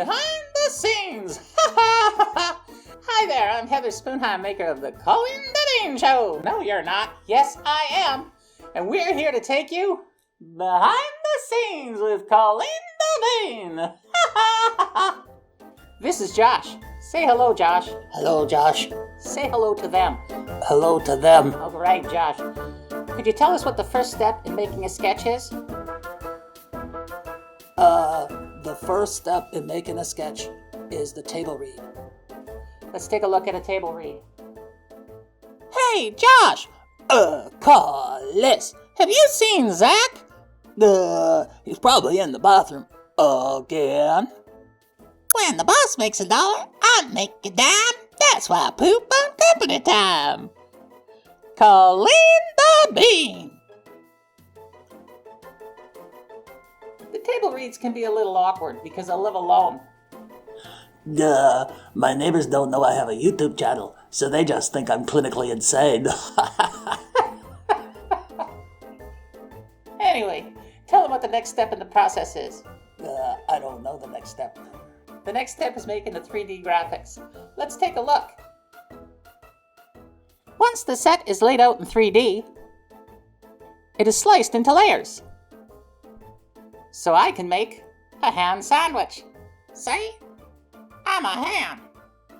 behind the scenes. Hi there, I'm Heather Spoonheim, maker of the Colleen Dabean Show. No, you're not. Yes, I am. And we're here to take you behind the scenes with Colleen Dabean. This is Josh. Say hello, Josh. Hello, Josh. Say hello to them. Hello to them. All right, Josh. Could you tell us what the first step in making a sketch is? The first step in making a sketch is the table read. Let's take a look at a table read. Hey, Josh! Carlos, have you seen Zach? He's probably in the bathroom. Again? When the boss makes $1, I make a dime. That's why I poop on company time. Colleen Dabean. The table reads can be a little awkward because I live alone. My neighbors don't know I have a YouTube channel, so they just think I'm clinically insane. Anyway, tell them what the next step in the process is. I don't know the next step. The next step is making the 3D graphics. Let's take a look. Once the set is laid out in 3D, it is sliced into layers. So I can make a ham sandwich. See? I'm a ham.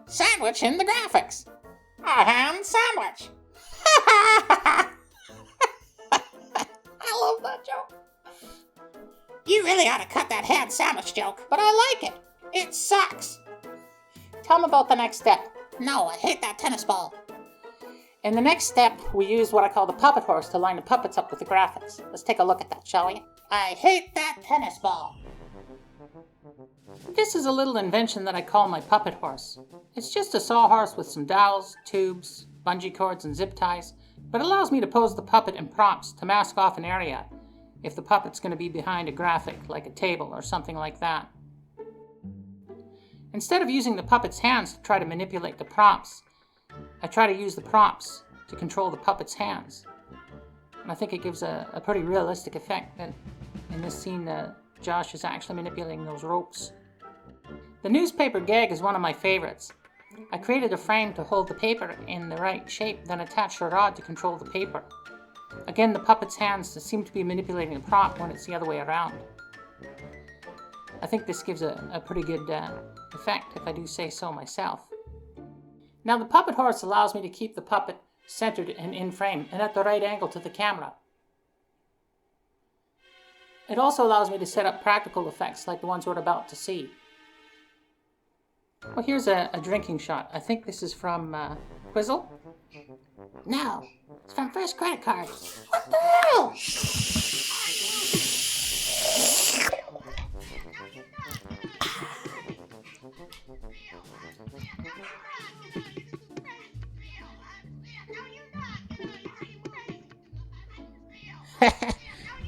Sandwich in the graphics. A ham sandwich. I love that joke. You really ought to cut that ham sandwich joke, but I like it. It sucks. Tell them about the next step. No, I hate that tennis ball. In the next step, we use what I call the puppet horse to line the puppets up with the graphics. Let's take a look at that, shall we? I hate that tennis ball. This is a little invention that I call my puppet horse. It's just a sawhorse with some dowels, tubes, bungee cords, and zip ties, but it allows me to pose the puppet in prompts to mask off an area if the puppet's going to be behind a graphic, like a table or something like that. Instead of using the puppet's hands to try to manipulate the prompts, I try to use the prompts to control the puppet's hands. And I think it gives a pretty realistic effect that in this scene Josh is actually manipulating those ropes. The newspaper gag is one of my favorites. I created a frame to hold the paper in the right shape, then attached a rod to control the paper. Again, the puppet's hands seem to be manipulating the prop when it's the other way around. I think this gives a pretty good effect, if I do say so myself. Now the puppet horse allows me to keep the puppet centered and in frame and at the right angle to the camera. It also allows me to set up practical effects like the ones we're about to see. Well, here's a drinking shot. I think this is from Quizzle? No, it's from First Credit Card. What the hell?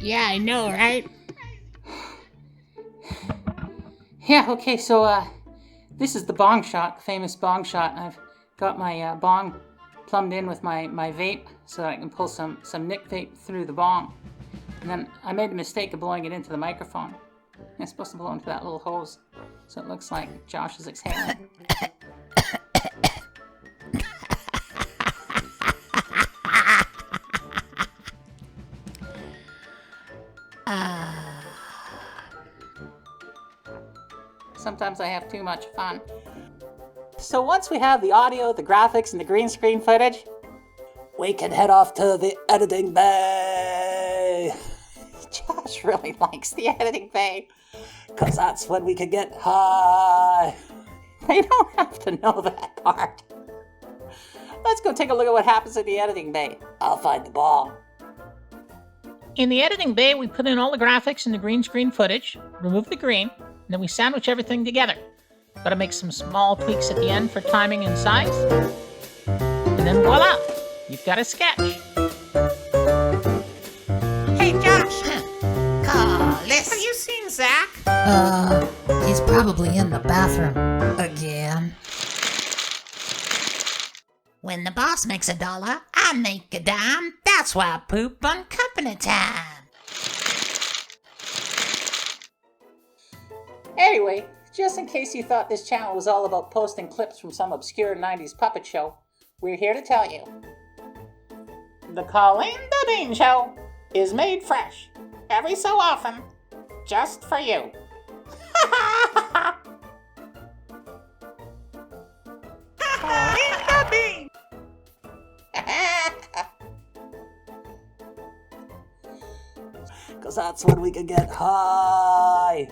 Yeah, I know, right? Yeah, okay, so this is the bong shot, the famous bong shot. I've got my bong plumbed in with my vape so that I can pull some Nick vape through the bong. And then I made the mistake of blowing it into the microphone. It's supposed to blow into that little hose, so it looks like Josh is exhaling. Sometimes I have too much fun. So once we have the audio, the graphics, and the green screen footage, We can head off to the editing bay. Josh really likes the editing bay. 'Cause that's when we can get high. They don't have to know that part. Let's go take a look at what happens in the editing bay. I'll find the ball. In the editing bay, we put in all the graphics and the green screen footage, remove the green, and then we sandwich everything together. Gotta make some small tweaks at the end for timing and size. And then voila, you've got a sketch. Hey, Josh. Have you seen Zach? He's probably in the bathroom again. When the boss makes $1, I make a dime. That's why I poop on company time. Anyway, Just in case you thought this channel was all about posting clips from some obscure 90s puppet show, we're here to tell you. The Colleen Dabean Show is made fresh every so often, just for you. Colleen Dabean! Cause that's when we can get high.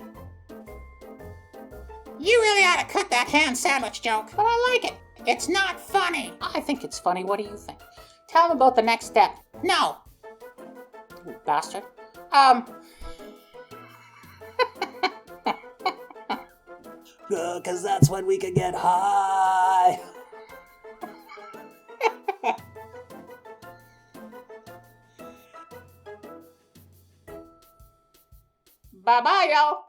You really ought to cut that ham sandwich joke, but I like it. It's not funny. I think it's funny. What do you think? Tell them about the next step. No. You bastard. Cause that's when we can get high. Bye-bye, y'all.